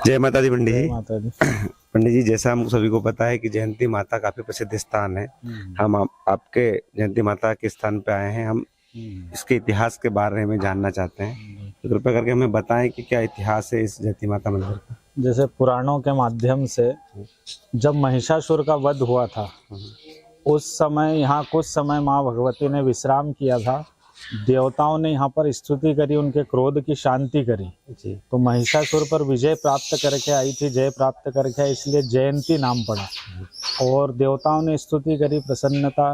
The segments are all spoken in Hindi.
जय माता दी पंडित जय जी। माता दी। पंडित जी, जैसा हम सभी को पता है कि जयंती माता काफी प्रसिद्ध स्थान है। हम आपके जयंती माता के स्थान पे आए हैं। हम इसके इतिहास के बारे में जानना चाहते हैं, तो कृपया करके हमें बताएं कि क्या इतिहास है इस जयंती माता मंदिर का। जैसे पुराणों के माध्यम से जब महिषासुर का वध हुआ था, उस समय यहाँ कुछ समय माँ भगवती ने विश्राम किया था। देवताओं ने यहाँ पर स्तुति करी, उनके क्रोध की शांति करी। जी तो महिषासुर पर विजय प्राप्त करके आई थी, जय प्राप्त करके, इसलिए जयंती नाम पड़ा। और देवताओं ने स्तुति करी, प्रसन्नता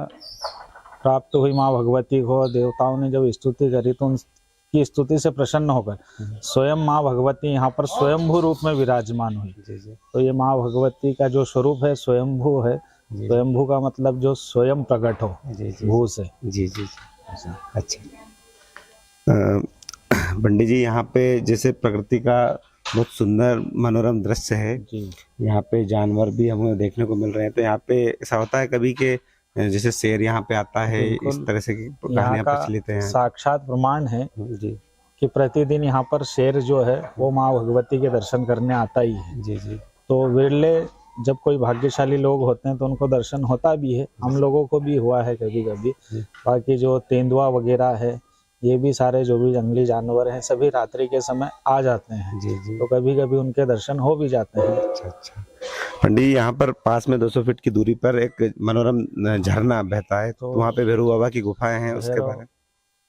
प्राप्त हुई माँ भगवती को। देवताओं ने जब स्तुति करी तो उनकी स्तुति से प्रसन्न होकर स्वयं माँ भगवती यहाँ पर स्वयंभू रूप में विराजमान हुई। जी तो ये माँ भगवती का जो स्वरूप है स्वयंभू है। स्वयंभू का मतलब जो स्वयं प्रकट हो, भू से। जी जी। अच्छा पंडित जी, यहाँ पे जैसे प्रकृति का बहुत सुंदर मनोरम दृश्य है। यहाँ पे जानवर भी हमें देखने को मिल रहे हैं। तो यहाँ पे ऐसा होता है कभी के जैसे शेर यहाँ पे आता है, इस तरह से कहानियां प्रचलित हैं। साक्षात प्रमाण है जी कि प्रतिदिन यहाँ पर शेर जो है वो माँ भगवती के दर्शन करने आता ही है। जी जी। तो विरले जब कोई भाग्यशाली लोग होते हैं तो उनको दर्शन होता भी है, हम लोगों को भी हुआ है कभी कभी। बाकी जो तेंदुआ वगैरह है, ये भी सारे जो भी जंगली जानवर हैं, सभी रात्रि के समय आ जाते हैं। जी जी। तो कभी कभी उनके दर्शन हो भी जाते हैं। अच्छा पंडित जी, यहाँ पर पास में 200 फीट की दूरी पर एक मनोरम झरना बहता है, तो वहाँ पे भैरव बाबा की गुफाएं हैं, उसके बारे में।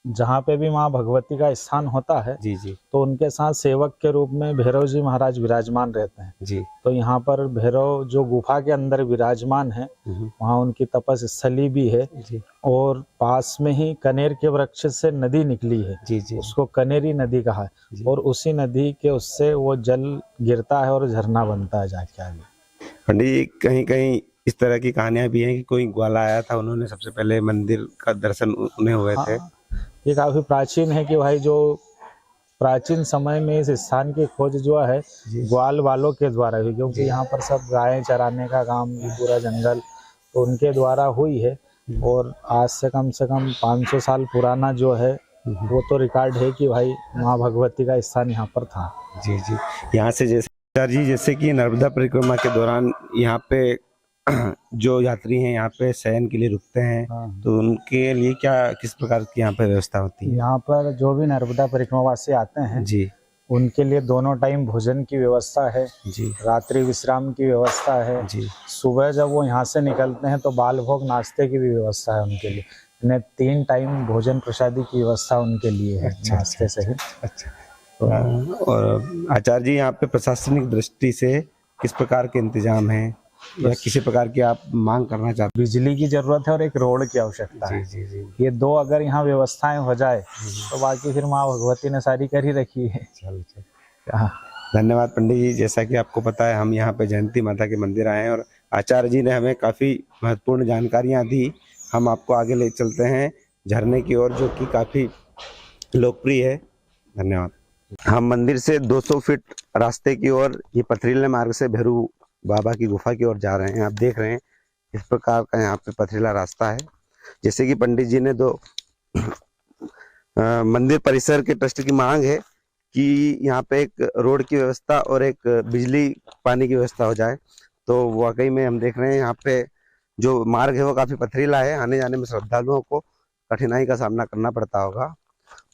जहाँ पे भी माँ भगवती का स्थान होता है जी जी, तो उनके साथ सेवक के रूप में भैरव जी महाराज विराजमान रहते हैं जी। तो यहाँ पर भैरव जो गुफा के अंदर विराजमान है, वहाँ उनकी तपस स्थली भी है। जी और पास में ही कनेर के वृक्ष से नदी निकली है। जी जी। उसको कनेरी नदी कहा है। और उसी नदी के उससे वो जल गिरता है और झरना बनता है जाके आगे। पंडित जी, कहीं कहीं इस तरह की कहानियां भी हैं कि कोई ग्वाला आया था, उन्होंने सबसे पहले मंदिर का दर्शन उन्हें हुए थे। ये काफी प्राचीन है कि भाई जो प्राचीन समय में इस स्थान की खोज जो है ग्वाल वालों के द्वारा हुई, क्योंकि यहाँ पर सब गायें चराने का काम, पूरा जंगल तो उनके द्वारा हुई है। और आज से कम 500 साल पुराना जो है वो तो रिकॉर्ड है कि भाई माँ भगवती का स्थान यहाँ पर था। जी जी। यहाँ से जैसे कि नर्मदा परिक्रमा के दौरान यहाँ पे जो यात्री हैं यहाँ पे शयन के लिए रुकते हैं, तो उनके लिए क्या किस प्रकार की यहाँ पे व्यवस्था होती है? यहाँ पर जो भी नर्मदा परिक्रमावासी आते हैं जी, उनके लिए दोनों टाइम भोजन की व्यवस्था है जी, रात्रि विश्राम की व्यवस्था है जी। सुबह जब वो यहाँ से निकलते हैं तो बाल भोग नाश्ते की भी व्यवस्था है उनके लिए। इन्हें 3 टाइम भोजन प्रसादी की व्यवस्था उनके लिए है। अच्छा, नाश्ते सहित। अच्छा। और आचार्य जी, यहाँ पे प्रशासनिक दृष्टि से किस प्रकार के इंतजाम हैं या किसी प्रकार की आप मांग करना चाहते हैं? बिजली की जरूरत है और एक रोड की आवश्यकता है। जी जी। ये 2 अगर यहाँ व्यवस्थाएं हो जाए तो बाकी फिर माँ भगवती ने सारी कर ही रखी है। धन्यवाद पंडित जी। जैसा कि आपको पता है, हम यहाँ पे जयंती माता के मंदिर आए हैं और आचार्य जी ने हमें काफी महत्वपूर्ण जानकारियाँ दी। हम आपको आगे ले चलते हैं झरने की ओर, जो कि काफी लोकप्रिय है। धन्यवाद। हम मंदिर से 200 फीट रास्ते की ओर, ये पथरीले मार्ग से भैरव बाबा की गुफा की ओर जा रहे हैं। आप देख रहे हैं इस प्रकार का यहाँ पे पथरीला रास्ता है। जैसे कि पंडित जी ने मंदिर परिसर के ट्रस्ट की मांग है कि यहाँ पे एक रोड की व्यवस्था और एक बिजली पानी की व्यवस्था हो जाए। तो वाकई में हम देख रहे हैं यहाँ पे जो मार्ग है वो काफी पथरीला है। आने जाने में श्रद्धालुओं को कठिनाई का सामना करना पड़ता होगा।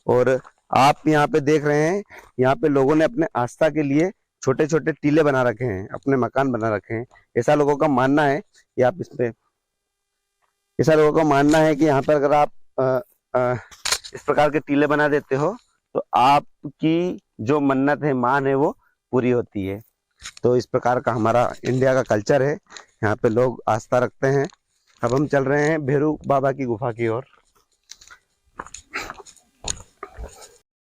और आप यहाँ पे देख रहे हैं, यहाँ पे लोगों ने अपने आस्था के लिए छोटे छोटे टीले बना रखे हैं, अपने मकान बना रखे हैं। ऐसा लोगों का मानना है कि आप ऐसा लोगों का मानना है कि यहाँ पर अगर आप इस प्रकार के टीले बना देते हो तो आपकी जो मन्नत है, मान है, वो पूरी होती है। तो इस प्रकार का हमारा इंडिया का कल्चर है, यहाँ पे लोग आस्था रखते हैं। अब हम चल रहे हैं भैरव बाबा की गुफा की ओर।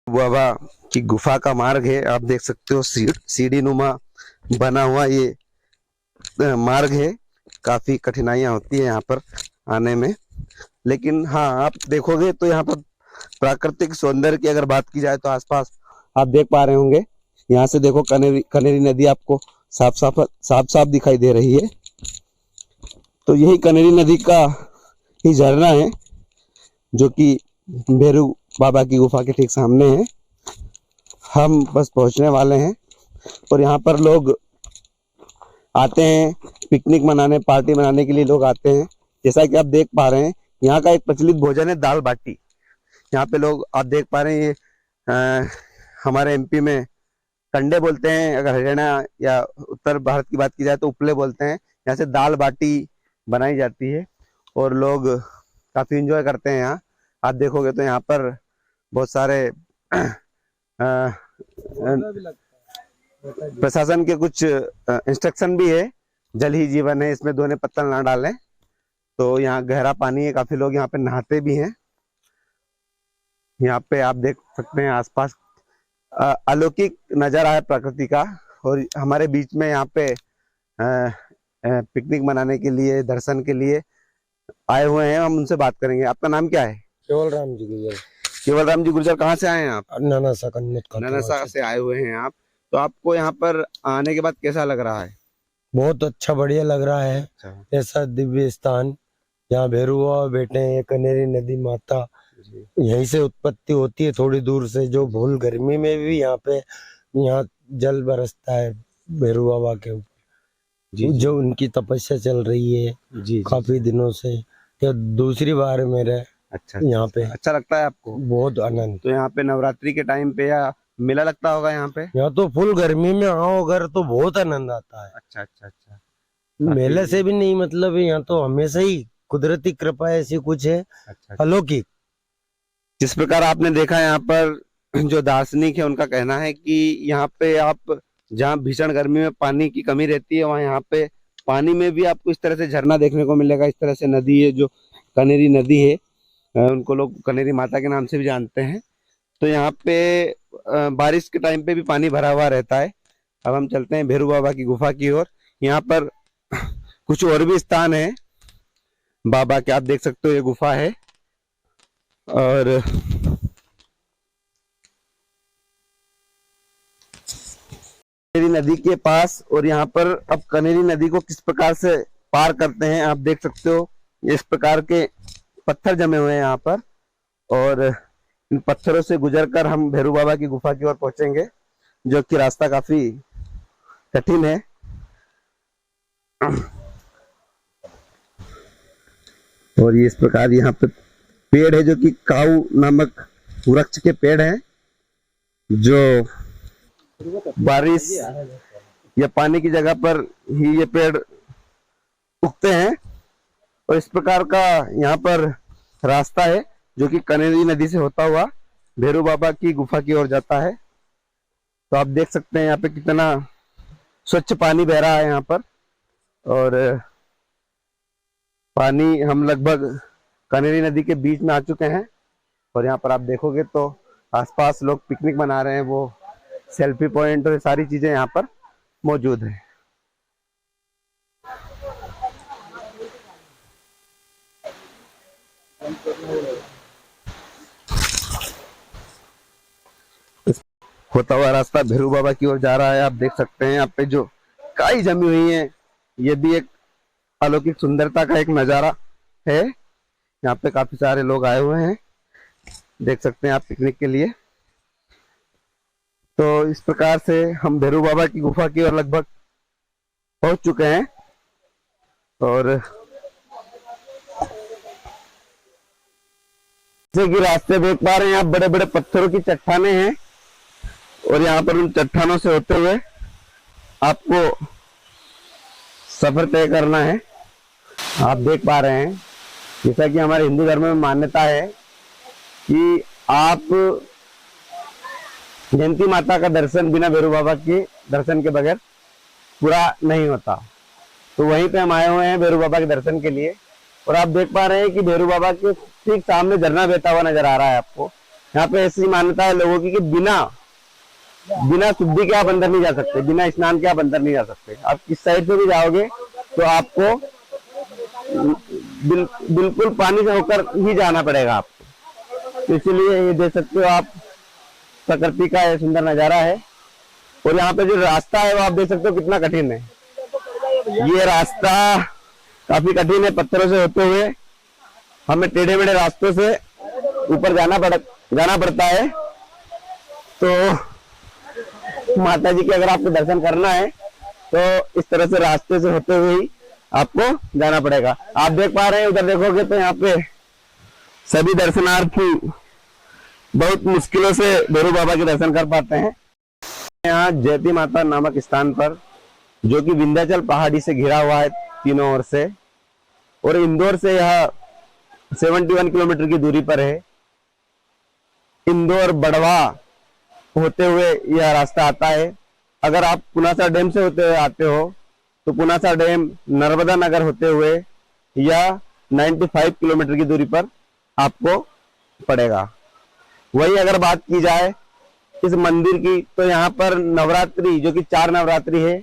बाबा की गुफा का मार्ग है, आप देख सकते हो सीढ़ी नुमा बना हुआ ये मार्ग है। काफी कठिनाइयां होती है यहाँ पर आने में, लेकिन हाँ, आप देखोगे तो यहाँ पर प्राकृतिक सौंदर्य की अगर बात की जाए तो आसपास आप देख पा रहे होंगे। यहाँ से देखो कनेरी नदी आपको साफ साफ दिखाई दे रही है। तो यही कनेरी नदी का ही झरना है जो कि भैरव बाबा की गुफा के ठीक सामने है। हम बस पहुंचने वाले हैं। और यहाँ पर लोग आते हैं पिकनिक मनाने, पार्टी मनाने के लिए लोग आते हैं। जैसा कि आप देख पा रहे हैं, यहाँ का एक प्रचलित भोजन है दाल बाटी। यहाँ पे लोग आप देख पा रहे हैं, ये हमारे एमपी में कंडे बोलते हैं, अगर हरियाणा या उत्तर भारत की बात की जाए तो उपले बोलते हैं। यहाँ से दाल बाटी बनाई जाती है और लोग काफी इंजॉय करते हैं। यहाँ आप देखोगे तो यहाँ पर बहुत सारे प्रशासन के कुछ इंस्ट्रक्शन भी है, जल ही जीवन है, इसमें दोने पत्थर ना डालें। तो यहाँ गहरा पानी है, काफी लोग यहाँ पे नहाते भी हैं। यहाँ पे आप देख सकते हैं आसपास अलौकिक नजारा है प्रकृति का। और हमारे बीच में यहाँ पे पिकनिक मनाने के लिए, दर्शन के लिए आए हुए हैं। हम उनसे बात करेंगे। आपका नाम क्या है? केवल राम जी गुर्जर। केवल राम जी गुर्जर। कहाँ से आए हैं आप? नानासा कन्नौज का। नानासा से आए हुए हैं आप। तो आपको यहाँ पर आने के बाद कैसा लग रहा है? बहुत अच्छा, बढ़िया लग रहा है। ऐसा दिव्य स्थान जहाँ भैरव बाबा बैठे हैं, कनेरी नदी माता यहीं से उत्पत्ति होती है, थोड़ी दूर से। जो भूल गर्मी में भी यहाँ जल बरसता है भैरव बाबा के ऊपर, जो उनकी तपस्या चल रही है काफी दिनों से। तो दूसरी बार मेरे अच्छा यहाँ पे अच्छा लगता है आपको? बहुत आनंद। तो यहाँ पे नवरात्रि के टाइम पे या मेला लगता होगा यहाँ पे? यहाँ तो फुल गर्मी में आओ अगर तो बहुत आनंद आता है। अच्छा अच्छा अच्छा। मेले से भी नहीं मतलब, यहाँ तो हमेशा ही कुदरती कृपा ऐसी कुछ है अलौकिक। जिस प्रकार आपने देखा, यहाँ पर जो दार्शनिक है उनका कहना है कि यहाँ पे आप जहाँ भीषण गर्मी में पानी की कमी रहती है, वहाँ यहाँ पे पानी में भी आपको इस तरह से झरना देखने को मिलेगा। इस तरह से नदी है जो कनेरी नदी है, उनको लोग कनेरी माता के नाम से भी जानते हैं। तो यहाँ पे बारिश के टाइम पे भी पानी भरा हुआ रहता है। अब हम चलते हैं भैरव बाबा की गुफा की ओर। यहाँ पर कुछ और भी स्थान है बाबा के, आप देख सकते हो ये गुफा है। और कनेरी नदी के पास, और यहाँ पर अब कनेरी नदी को किस प्रकार से पार करते हैं आप देख सकते हो। इस प्रकार के पत्थर जमे हुए हैं यहाँ पर, और इन पत्थरों से गुजरकर हम भैरव बाबा की गुफा की ओर पहुंचेंगे, जो कि रास्ता काफी कठिन है। और ये इस प्रकार यहाँ पे पेड़ है जो कि काऊ नामक वृक्ष के पेड़ हैं, जो बारिश या पानी की जगह पर ही ये पेड़ उगते हैं। और इस प्रकार का यहाँ पर रास्ता है जो कि कनेरी नदी से होता हुआ भैरव बाबा की गुफा की ओर जाता है। तो आप देख सकते हैं यहाँ पे कितना स्वच्छ पानी बह रहा है यहाँ पर। और पानी हम लगभग कनेरी नदी के बीच में आ चुके हैं। और यहाँ पर आप देखोगे तो आसपास लोग पिकनिक मना रहे हैं, वो सेल्फी पॉइंट और सारी चीजें यहाँ पर मौजूद है। होता हुआ रास्ता भैरव बाबा की ओर जा रहा है। आप देख सकते हैं यहाँ पे जो काई जमी हुई है, ये भी एक अलौकिक सुंदरता का एक नजारा है। यहाँ पे काफी सारे लोग आए हुए हैं, देख सकते हैं आप, पिकनिक के लिए। तो इस प्रकार से हम भैरव बाबा की गुफा की ओर लगभग पहुंच चुके हैं। और जैसे कि रास्ते देख पा रहे हैं आप, बड़े बड़े पत्थरों की चट्टानें हैं, और यहाँ पर उन चट्टानों से होते हुए आपको सफर तय करना है। आप देख पा रहे हैं, जैसा कि हमारे हिंदू धर्म में मान्यता है कि आप जयंती माता का दर्शन बिना भैरव बाबा के दर्शन के बगैर पूरा नहीं होता। तो वहीं पे हम आए हुए हैं भैरव बाबा के दर्शन के लिए। और आप देख पा रहे हैं कि भैरव बाबा के ठीक सामने झरना बहता हुआ नजर आ रहा है आपको। यहाँ पे ऐसी मान्यता है लोगों की कि बिना शुद्धि के आप अंदर नहीं जा सकते, बिना स्नान के आप अंदर नहीं जा सकते। आप किस साइड से भी जाओगे तो आपको बिल्कुल पानी से होकर ही जाना पड़ेगा आपको। तो इसलिए ये देख सकते हो आप, प्रकृति का ये सुंदर नजारा है। और यहाँ पे जो रास्ता है वो आप देख सकते हो कितना कठिन है। ये रास्ता काफी कठिन है, पत्थरों से होते हुए हमें टेढ़े मेढ़े रास्तों से ऊपर जाना पड़ता है। तो माता जी के अगर आपको दर्शन करना है तो इस तरह से रास्ते से होते हुए ही आपको जाना पड़ेगा। आप देख पा रहे हैं, उधर देखोगे तो यहाँ पे सभी दर्शनार्थी बहुत मुश्किलों से भैरव बाबा के दर्शन कर पाते हैं। यहाँ जयती माता नामक स्थान पर, जो कि विंध्याचल पहाड़ी से घिरा हुआ है तीनों ओर से, और इंदौर से यह 71 किलोमीटर की दूरी पर है। इंदौर बड़वा होते हुए यह रास्ता आता है। अगर आप पुनासा डैम से होते हुए आते हो तो पुनासा डैम नर्मदा नगर होते हुए यह 95 किलोमीटर की दूरी पर आपको पड़ेगा। वही अगर बात की जाए इस मंदिर की, तो यहाँ पर नवरात्रि, जो कि 4 नवरात्रि है,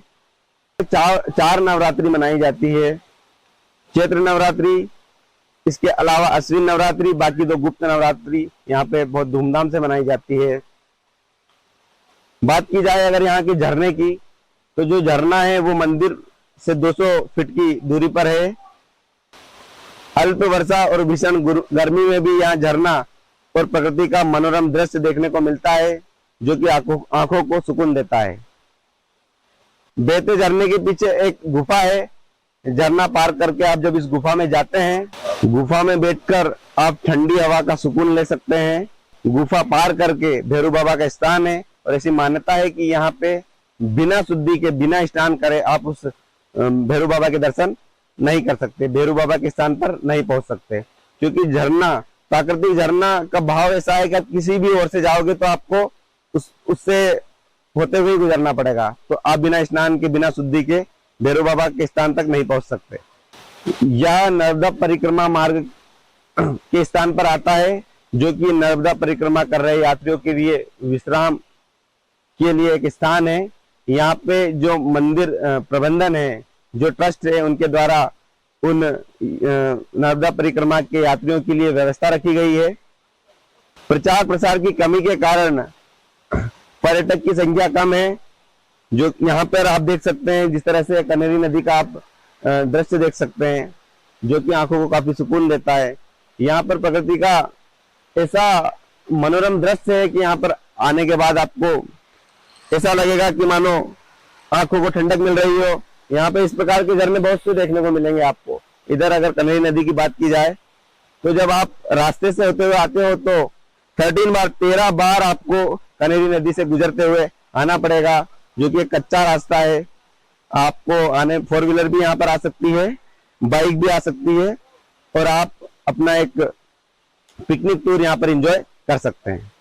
चार नवरात्रि मनाई जाती है। चैत्र नवरात्रि, इसके अलावा अश्विन नवरात्रि, बाकी 2 गुप्त नवरात्रि यहाँ पे बहुत धूमधाम से मनाई जाती है। बात की जाए अगर यहाँ के झरने की, तो जो झरना है वो मंदिर से 200 फीट की दूरी पर है। अल्प वर्षा और भीषण गर्मी में भी यहाँ झरना और प्रकृति का मनोरम दृश्य देखने को मिलता है, जो कि आंखों को सुकून देता है। बहते झरने के पीछे एक गुफा है। झरना पार करके आप जब इस गुफा में जाते हैं, गुफा में बैठकर आप ठंडी हवा का सुकून ले सकते हैं। गुफा पार करके भैरव बाबा का स्थान है, और ऐसी मान्यता है कि यहाँ पे बिना शुद्धि के, बिना स्नान करे आप उस भैरव बाबा के दर्शन नहीं कर सकते, भैरव बाबा के स्थान पर नहीं पहुंच सकते। क्योंकि झरना, प्राकृतिक झरना का भाव ऐसा है कि आप किसी भी ओर से जाओगे तो आपको उससे होते हुए गुजरना पड़ेगा। तो आप बिना स्नान के, बिना शुद्धि के भैरव बाबा के स्थान तक नहीं पहुंच सकते। यह नर्मदा परिक्रमा मार्ग के स्थान पर आता है, जो कि नर्मदा परिक्रमा कर रहे यात्रियों के लिए विश्राम के लिए एक स्थान है। यहाँ पे जो मंदिर प्रबंधन है, जो ट्रस्ट है, उनके द्वारा उन नर्मदा परिक्रमा के यात्रियों के लिए व्यवस्था रखी गई है। प्रचार प्रसार की कमी के कारण पर्यटक की संख्या कम है। जो यहाँ पर आप देख सकते हैं, जिस तरह से कनेरी नदी का आप दृश्य देख सकते हैं, जो कि आंखों को काफी सुकून देता है। यहाँ पर प्रकृति का ऐसा मनोरम दृश्य है कि यहाँ पर आने के बाद आपको ऐसा लगेगा कि मानो आंखों को ठंडक मिल रही हो। यहाँ पे इस प्रकार के झरने बहुत से देखने को मिलेंगे आपको। इधर अगर कनेरी नदी की बात की जाए, तो जब आप रास्ते से होते हुए आते हो तो 13 बार आपको कनेरी नदी से गुजरते हुए आना पड़ेगा, जो कि एक कच्चा रास्ता है। आपको आने 4 व्हीलर भी यहाँ पर आ सकती है, बाइक भी आ सकती है, और आप अपना एक पिकनिक टूर यहाँ पर एंजॉय कर सकते हैं।